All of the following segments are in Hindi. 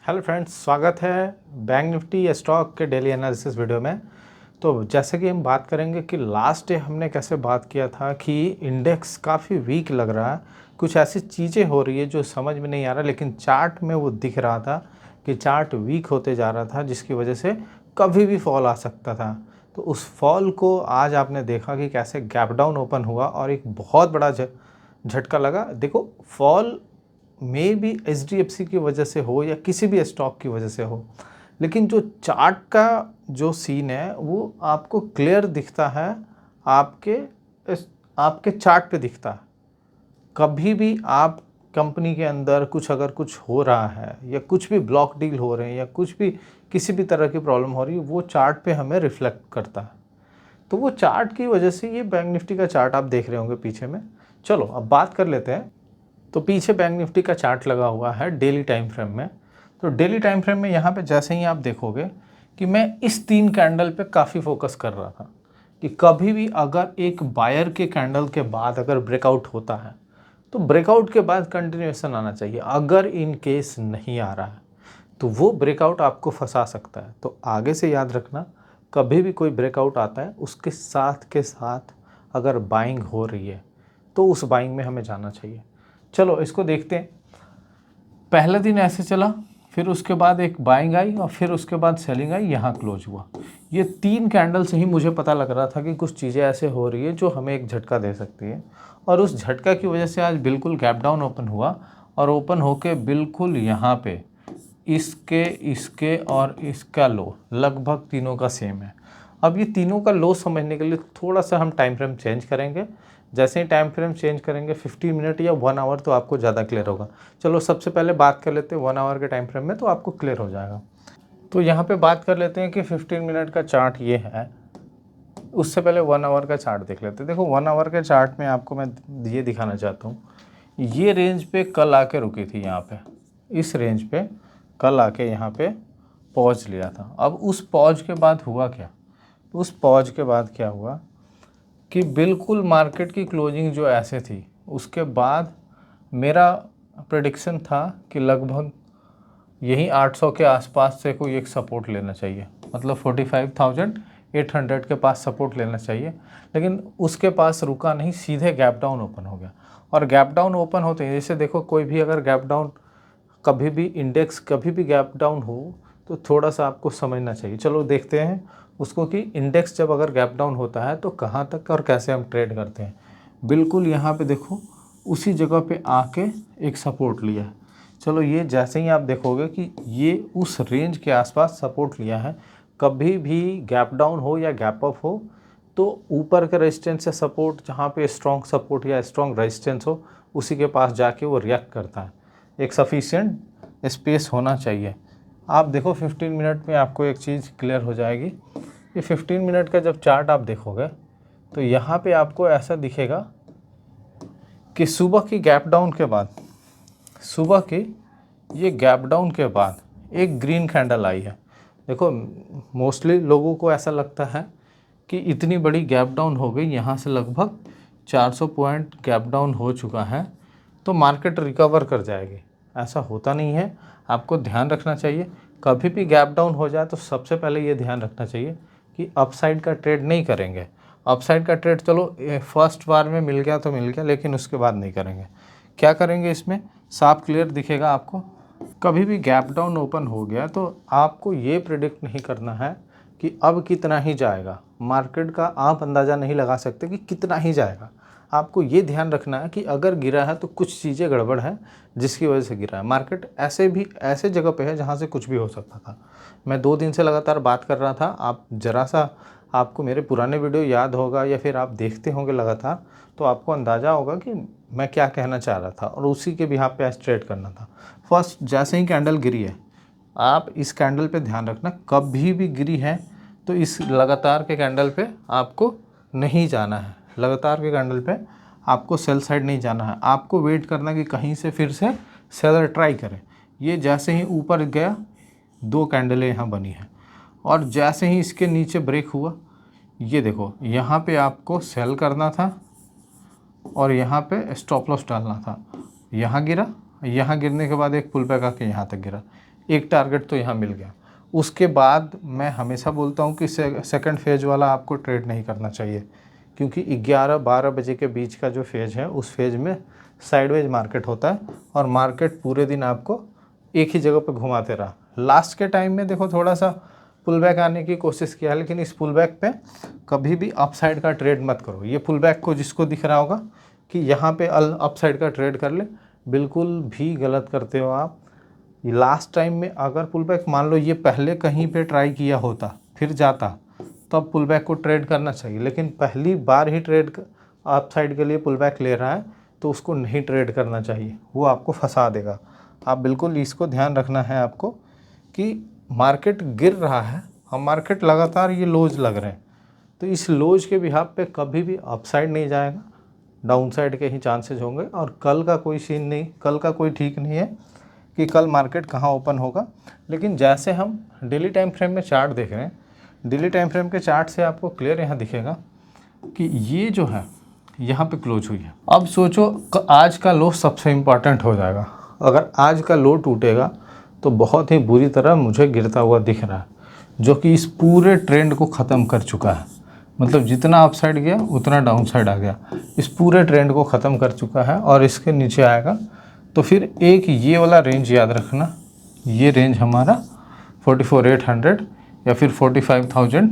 हेलो फ्रेंड्स, स्वागत है बैंक निफ्टी स्टॉक के डेली एनालिसिस वीडियो में। तो जैसे कि हम बात करेंगे कि लास्ट डे हमने कैसे बात किया था कि इंडेक्स काफ़ी वीक लग रहा है, कुछ ऐसी चीज़ें हो रही है जो समझ में नहीं आ रहा, लेकिन चार्ट में वो दिख रहा था कि चार्ट वीक होते जा रहा था, जिसकी वजह से कभी भी फॉल आ सकता था। तो उस फॉल को आज आपने देखा कि कैसे गैप डाउन ओपन हुआ और एक बहुत बड़ा झटका लगा। देखो, फॉल मे बी एचडीएफसी की वजह से हो या किसी भी स्टॉक की वजह से हो, लेकिन जो चार्ट का जो सीन है वो आपको क्लियर दिखता है, आपके आपके चार्ट पे दिखता है। कभी भी आप कंपनी के अंदर अगर कुछ हो रहा है या कुछ भी ब्लॉक डील हो रहे हैं या कुछ भी किसी भी तरह की प्रॉब्लम हो रही है, वो चार्ट पे हमें रिफ्लेक्ट करता है। तो वो चार्ट की वजह से ये बैंक निफ्टी का चार्ट आप देख रहे होंगे पीछे में। चलो अब बात कर लेते हैं। तो पीछे बैंक निफ्टी का चार्ट लगा हुआ है डेली टाइम फ्रेम में। तो डेली टाइम फ्रेम में यहाँ पे जैसे ही आप देखोगे कि मैं इस 3 कैंडल पे काफ़ी फोकस कर रहा था कि कभी भी अगर एक बायर के कैंडल के बाद अगर ब्रेकआउट होता है तो ब्रेकआउट के बाद कंटिन्यूएशन आना चाहिए। अगर इन केस नहीं आ रहा है तो वो ब्रेकआउट आपको फंसा सकता है। तो आगे से याद रखना, कभी भी कोई ब्रेकआउट आता है उसके साथ के साथ अगर बाइंग हो रही है तो उस बाइंग में हमें जाना चाहिए। चलो इसको देखते हैं। पहले दिन ऐसे चला, फिर उसके बाद एक बाइंग आई और फिर उसके बाद सेलिंग आई, यहाँ क्लोज हुआ। ये 3 कैंडल से ही मुझे पता लग रहा था कि कुछ चीज़ें ऐसे हो रही है जो हमें एक झटका दे सकती है, और उस झटका की वजह से आज बिल्कुल गैप डाउन ओपन हुआ और ओपन होके बिल्कुल यहाँ पे इसके इसके और इसका लो लगभग तीनों का सेम है। अब ये तीनों का लो समझने के लिए थोड़ा सा हम टाइम फ्रेम चेंज करेंगे। जैसे ही टाइम फ्रेम चेंज करेंगे 15 मिनट या 1 आवर, तो आपको ज़्यादा क्लियर होगा। चलो सबसे पहले बात कर लेते हैं 1 आवर के टाइम फ्रेम में, तो आपको क्लियर हो जाएगा। तो यहाँ पे बात कर लेते हैं कि 15 मिनट का चार्ट ये है। उससे पहले 1 आवर का चार्ट देख लेते हैं। देखो 1 आवर के चार्ट में आपको मैं ये दिखाना चाहता हूँ, ये रेंज पे कल आके रुकी थी। यहाँ पे इस रेंज पे कल आके यहाँ पे पॉज लिया था। अब उस पॉज के बाद हुआ क्या? उस पॉज के बाद क्या हुआ कि बिल्कुल मार्केट की क्लोजिंग जो ऐसे थी, उसके बाद मेरा प्रेडिक्शन था कि लगभग यही 800 के आसपास से कोई एक सपोर्ट लेना चाहिए, मतलब 45,800 के पास सपोर्ट लेना चाहिए। लेकिन उसके पास रुका नहीं, सीधे गैप डाउन ओपन हो गया। और गैप डाउन ओपन होते हैं, जैसे देखो कोई भी अगर गैप डाउन, कभी भी इंडेक्स कभी भी गैप डाउन हो तो थोड़ा सा आपको समझना चाहिए। चलो देखते हैं उसको कि इंडेक्स जब अगर गैप डाउन होता है तो कहाँ तक और कैसे हम ट्रेड करते हैं। बिल्कुल यहाँ पे देखो उसी जगह पे आके एक सपोर्ट लिया है। चलो ये जैसे ही आप देखोगे कि ये उस रेंज के आसपास सपोर्ट लिया है, कभी भी गैप डाउन हो या गैप अप हो तो ऊपर का रेजिस्टेंस या सपोर्ट, जहाँ पे स्ट्रॉन्ग सपोर्ट या स्ट्रॉन्ग रेजिस्टेंस हो, उसी के पास जाके वो रिएक्ट करता है। एक सफिशिएंट स्पेस होना चाहिए। आप देखो 15 मिनट में आपको एक चीज़ क्लियर हो जाएगी। ये 15 मिनट का जब चार्ट आप देखोगे तो यहाँ पे आपको ऐसा दिखेगा कि सुबह की गैप डाउन के बाद, सुबह की ये गैप डाउन के बाद एक ग्रीन कैंडल आई है। देखो मोस्टली लोगों को ऐसा लगता है कि इतनी बड़ी गैप डाउन हो गई, यहाँ से लगभग 400 पॉइंट गैप डाउन हो चुका है तो मार्केट रिकवर कर जाएगी। ऐसा होता नहीं है। आपको ध्यान रखना चाहिए, कभी भी गैप डाउन हो जाए तो सबसे पहले ये ध्यान रखना चाहिए कि अपसाइड का ट्रेड नहीं करेंगे। अपसाइड का ट्रेड चलो फर्स्ट बार में मिल गया तो मिल गया, लेकिन उसके बाद नहीं करेंगे। क्या करेंगे इसमें साफ क्लियर दिखेगा आपको। कभी भी गैप डाउन ओपन हो गया तो आपको ये प्रिडिक्ट नहीं करना है कि अब कितना ही जाएगा। मार्केट का आप अंदाज़ा नहीं लगा सकते कि कितना ही जाएगा। आपको ये ध्यान रखना है कि अगर गिरा है तो कुछ चीज़ें गड़बड़ है जिसकी वजह से गिरा है। मार्केट ऐसे जगह पे है जहाँ से कुछ भी हो सकता था। मैं 2 दिन से लगातार बात कर रहा था, आप ज़रा सा आपको मेरे पुराने वीडियो याद होगा या फिर आप देखते होंगे लगातार, तो आपको अंदाज़ा होगा कि मैं क्या कहना चाह रहा था और उसी के बिहाफ पे आज ट्रेड करना था। फर्स्ट जैसे ही कैंडल गिरी है, आप इस कैंडल पे ध्यान रखना, कभी भी गिरी है तो इस लगातार के कैंडल पे आपको नहीं जाना है। लगातार के कैंडल पे आपको सेल साइड नहीं जाना है। आपको वेट करना कि कहीं से फिर से सेलर ट्राई करे। ये जैसे ही ऊपर गया, 2 कैंडलें यहाँ बनी हैं और जैसे ही इसके नीचे ब्रेक हुआ, ये देखो यहाँ पे आपको सेल करना था और यहाँ पे स्टॉप लॉस डालना था। यहाँ गिरा, यहाँ गिरने के बाद एक पुल बैक आके यहाँ तक गिरा। एक टारगेट तो यहाँ मिल गया। उसके बाद मैं हमेशा बोलता हूँ कि सेकंड फेज वाला आपको ट्रेड नहीं करना चाहिए, क्योंकि 11-12 बजे के बीच का जो फेज है उस फेज में साइडवेज मार्केट होता है और मार्केट पूरे दिन आपको एक ही जगह पर घुमाते रहा। लास्ट के टाइम में देखो थोड़ा सा पुल बैक आने की कोशिश किया, लेकिन इस पुल बैक पे कभी भी अपसाइड का ट्रेड मत करो। ये पुल बैक को जिसको दिख रहा होगा कि यहाँ पे अपसाइड का ट्रेड कर ले, बिल्कुल भी गलत करते हो आप। लास्ट टाइम में अगर पुल बैक मान लो ये पहले कहीं पे ट्राई किया होता फिर जाता, तब पुल बैक को ट्रेड करना चाहिए, लेकिन पहली बार ही ट्रेड अपसाइड के लिए पुल बैक ले रहा है तो उसको नहीं ट्रेड करना चाहिए, वो आपको फंसा देगा। आप बिल्कुल इसको ध्यान रखना है आपको कि मार्केट गिर रहा है, हम मार्केट लगातार ये लोज लग रहे हैं, तो इस लोज के बिहाफ पे कभी भी अपसाइड नहीं जाएगा, डाउनसाइड के ही चांसेस होंगे। और कल का कोई सीन नहीं, कल का कोई ठीक नहीं है कि कल मार्केट कहाँ ओपन होगा। लेकिन जैसे हम डेली टाइम फ्रेम में चार्ट देख रहे हैं, डेली टाइम फ्रेम के चार्ट से आपको क्लियर यहाँ दिखेगा कि ये जो है यहाँ पे क्लोज हुई है। अब सोचो आज का लो सबसे इम्पॉर्टेंट हो जाएगा। अगर आज का लो टूटेगा तो बहुत ही बुरी तरह मुझे गिरता हुआ दिख रहा है, जो कि इस पूरे ट्रेंड को ख़त्म कर चुका है। मतलब जितना अपसाइड गया उतना डाउनसाइड आ गया, इस पूरे ट्रेंड को ख़त्म कर चुका है और इसके नीचे आएगा तो फिर एक ये वाला रेंज याद रखना, ये रेंज हमारा 44,800 या फिर 45,000।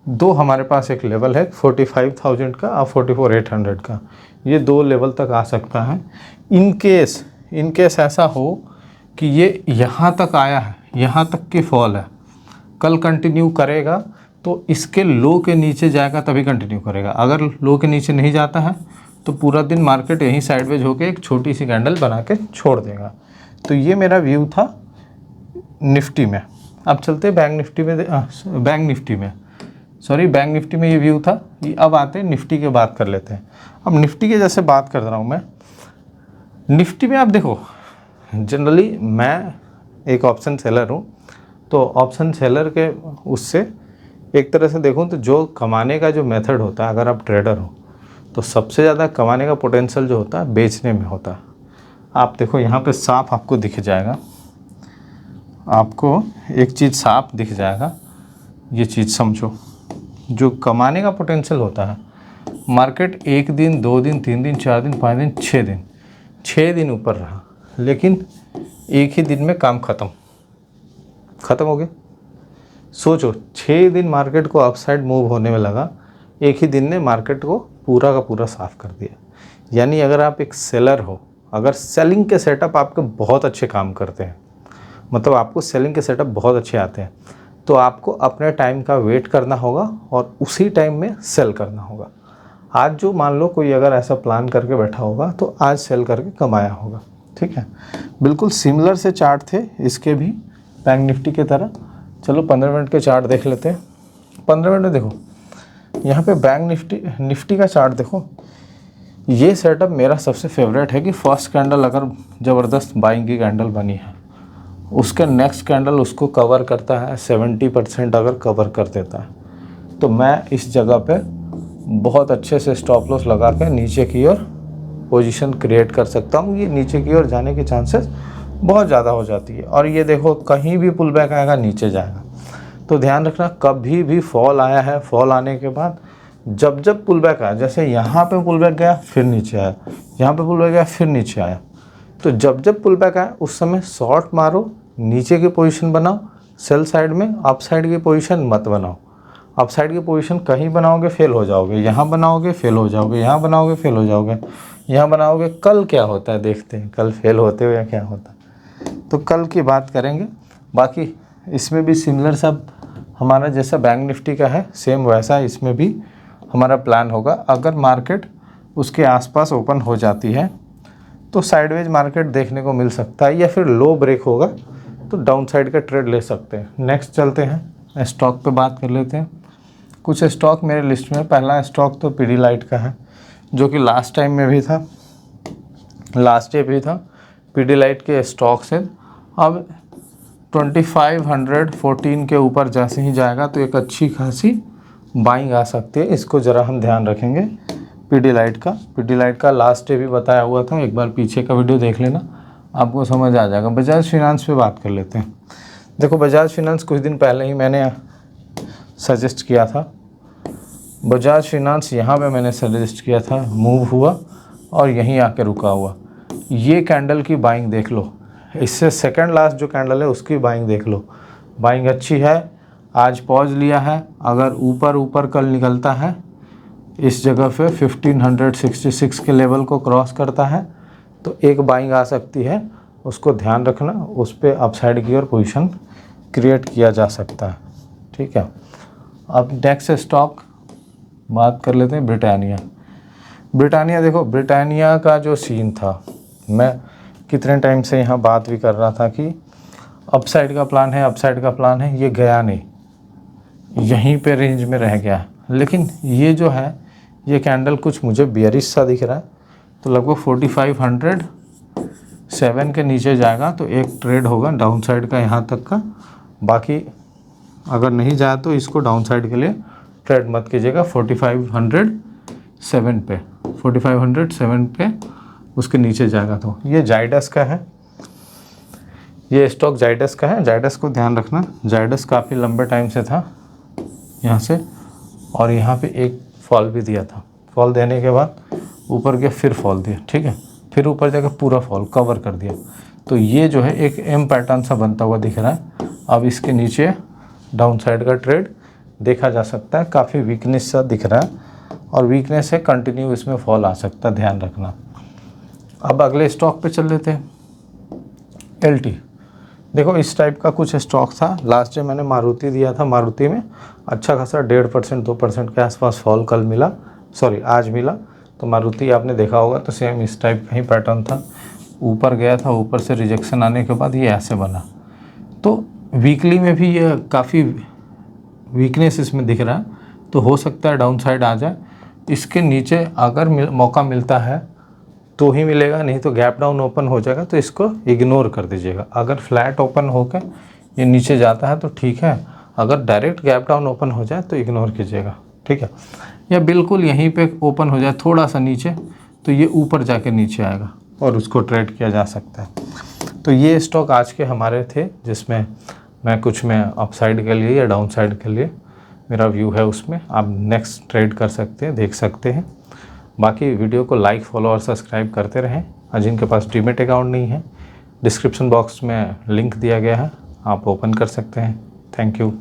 दो हमारे पास एक लेवल है 45,000 का और 44,800 का, ये दो लेवल तक आ सकता है। इन केस ऐसा हो कि ये यहाँ तक आया है, यहाँ तक की फॉल है, कल कंटिन्यू करेगा तो इसके लो के नीचे जाएगा तभी कंटिन्यू करेगा। अगर लो के नीचे नहीं जाता है तो पूरा दिन मार्केट यहीं साइडवेज होकर एक छोटी सी कैंडल बना के छोड़ देगा। तो ये मेरा व्यू था निफ्टी में। अब चलते बैंक निफ्टी में ये व्यू था। अब आते हैं निफ्टी की बात कर लेते हैं। अब निफ्टी के जैसे बात कर रहा हूँ मैं, निफ्टी में आप देखो जनरली मैं एक ऑप्शन सेलर हूँ, तो ऑप्शन सेलर के उससे एक तरह से देखूँ तो जो कमाने का जो मेथड होता है, अगर आप ट्रेडर हो तो सबसे ज़्यादा कमाने का पोटेंशियल जो होता है बेचने में होता है। आप देखो यहाँ पे साफ आपको दिख जाएगा, आपको एक चीज़ साफ दिख जाएगा, ये चीज़ समझो। जो कमाने का पोटेंशियल होता है, मार्केट 1 दिन 2 दिन 3 दिन 4 दिन 5 दिन 6 दिन ऊपर रहा, लेकिन एक ही दिन में काम ख़त्म हो गया। सोचो 6 दिन मार्केट को अपसाइड मूव होने में लगा, एक ही दिन ने मार्केट को पूरा का पूरा साफ़ कर दिया। यानी अगर आप एक सेलर हो, अगर सेलिंग के सेटअप आपके बहुत अच्छे काम करते हैं, मतलब आपको सेलिंग के सेटअप बहुत अच्छे आते हैं, तो आपको अपने टाइम का वेट करना होगा और उसी टाइम में सेल करना होगा। आज जो मान लो कोई अगर ऐसा प्लान करके बैठा होगा तो आज सेल करके कमाया होगा, ठीक है। बिल्कुल सिमिलर से चार्ट थे इसके भी बैंक निफ्टी की तरह। चलो 15 मिनट के चार्ट देख लेते हैं। 15 मिनट में देखो यहाँ पे बैंक निफ्टी का चार्ट देखो। ये सेटअप मेरा सबसे फेवरेट है कि फर्स्ट कैंडल अगर ज़बरदस्त बाइंग की कैंडल बनी है, उसके नेक्स्ट कैंडल उसको कवर करता है 70% अगर कवर कर देता है, तो मैं इस जगह पे बहुत अच्छे से स्टॉप लॉस लगा के नीचे की ओर पोजीशन क्रिएट कर सकता हूँ। ये नीचे की ओर जाने के चांसेस बहुत ज़्यादा हो जाती है। और ये देखो कहीं भी पुल बैक आएगा नीचे जाएगा, तो ध्यान रखना कभी भी फॉल आया है, फॉल आने के बाद जब पुल बैक आया, जैसे यहाँ पे पुल बैक गया फिर नीचे आया, यहाँ पे पुल बैक गया फिर नीचे आया, तो जब पुल बैक आया उस समय शॉर्ट मारो, नीचे की पोजीशन बनाओ सेल साइड में, अप साइड की पोजीशन मत बनाओ। अप साइड की पोजीशन कहीं बनाओगे फेल हो जाओगे, यहाँ बनाओगे फेल हो जाओगे, यहाँ बनाओगे फेल हो जाओगे, यहाँ बनाओगे। कल क्या होता है देखते हैं, कल फेल होते हुए क्या होता है, तो कल की बात करेंगे। बाकी इसमें भी सिमिलर सब हमारा जैसा बैंक निफ्टी का है सेम वैसा इसमें भी हमारा प्लान होगा। अगर मार्केट उसके आसपास ओपन हो जाती है तो साइडवेज मार्केट देखने को मिल सकता है, या फिर लो ब्रेक होगा तो डाउन साइड का ट्रेड ले सकते हैं। नेक्स्ट चलते हैं स्टॉक पे बात कर लेते हैं। कुछ स्टॉक मेरे लिस्ट में, पहला स्टॉक तो पीडीलाइट का है, जो कि लास्ट टाइम में भी था, लास्ट डे भी था। पीडीलाइट के स्टॉक से अब 2514 के ऊपर जैसे ही जाएगा तो एक अच्छी खासी बाइंग आ सकती है, इसको ज़रा हम ध्यान रखेंगे। पीडीलाइट का लास्ट डे भी बताया हुआ था, एक बार पीछे का वीडियो देख लेना। आपको समझ आ जाएगा। बजाज फाइनेंस पे बात कर लेते हैं। देखो बजाज फाइनेंस कुछ दिन पहले ही मैंने सजेस्ट किया था। बजाज फाइनेंस यहाँ पे मैंने सजेस्ट किया था, मूव हुआ और यहीं आके रुका हुआ। ये कैंडल की बाइंग देख लो, इससे सेकंड लास्ट जो कैंडल है उसकी बाइंग देख लो। बाइंग अच्छी है, आज पॉज लिया है। अगर ऊपर कल निकलता है इस जगह पे 1566 के लेवल को क्रॉस करता है तो एक बाइंग आ सकती है, उसको ध्यान रखना। उस पर अपसाइड की ओर पोजीशन क्रिएट किया जा सकता है। ठीक है, अब नेक्स्ट स्टॉक बात कर लेते हैं ब्रिटानिया। ब्रिटानिया देखो, ब्रिटानिया का जो सीन था, मैं कितने टाइम से यहाँ बात भी कर रहा था कि अपसाइड का प्लान है, अपसाइड का प्लान है। ये गया नहीं, यहीं पे रेंज में रह गया। लेकिन ये जो है ये कैंडल कुछ मुझे बेयरिश सा दिख रहा है, तो लगभग 4507 के नीचे जाएगा तो एक ट्रेड होगा डाउन साइड का यहाँ तक का। बाकी अगर नहीं जाए तो इसको डाउन साइड के लिए ट्रेड मत कीजिएगा। 4507 पे, 4507 पे उसके नीचे जाएगा। तो ये जाइडस का है, ये स्टॉक जाइडस का है। जाइडस को ध्यान रखना, जाइडस काफ़ी लंबे टाइम से था यहाँ से, और यहाँ पे एक फॉल भी दिया था। फॉल देने के बाद ऊपर गया, फिर फॉल दिया। ठीक है, फिर ऊपर जाकर पूरा फॉल कवर कर दिया। तो ये जो है एक एम पैटर्न सा बनता हुआ दिख रहा है। अब इसके नीचे डाउन साइड का ट्रेड देखा जा सकता है, काफ़ी वीकनेस सा दिख रहा है और वीकनेस है, कंटिन्यू इसमें फॉल आ सकता है, ध्यान रखना। अब अगले स्टॉक पे चल लेते हैं, LT। देखो इस टाइप का कुछ स्टॉक था। लास्ट टाइम मैंने मारुति दिया था, मारुति में अच्छा खासा 1.5% 2% के आसपास फॉल कल मिला, सॉरी आज मिला। तो मारुति आपने देखा होगा, तो सेम इस टाइप का ही पैटर्न था। ऊपर गया था, ऊपर से रिजेक्शन आने के बाद ये ऐसे बना। तो वीकली में भी ये काफ़ी वीकनेस इसमें दिख रहा है, तो हो सकता है डाउन साइड आ जाए। इसके नीचे अगर मौका मिलता है तो ही मिलेगा, नहीं तो गैप डाउन ओपन हो जाएगा, तो इसको इग्नोर कर दीजिएगा। अगर फ्लैट ओपन होकर ये नीचे जाता है तो ठीक है, अगर डायरेक्ट गैप डाउन ओपन हो जाए तो इग्नोर कीजिएगा। ठीक है, या बिल्कुल यहीं पे ओपन हो जाए थोड़ा सा नीचे, तो ये ऊपर जाके नीचे आएगा और उसको ट्रेड किया जा सकता है। तो ये स्टॉक आज के हमारे थे, जिसमें मैं कुछ में अपसाइड के लिए या डाउन साइड के लिए मेरा व्यू है, उसमें आप नेक्स्ट ट्रेड कर सकते हैं, देख सकते हैं। बाकी वीडियो को लाइक, फॉलो और सब्सक्राइब करते रहें। और जिनके पास डीमैट अकाउंट नहीं है, डिस्क्रिप्शन बॉक्स में लिंक दिया गया है, आप ओपन कर सकते हैं। Thank you.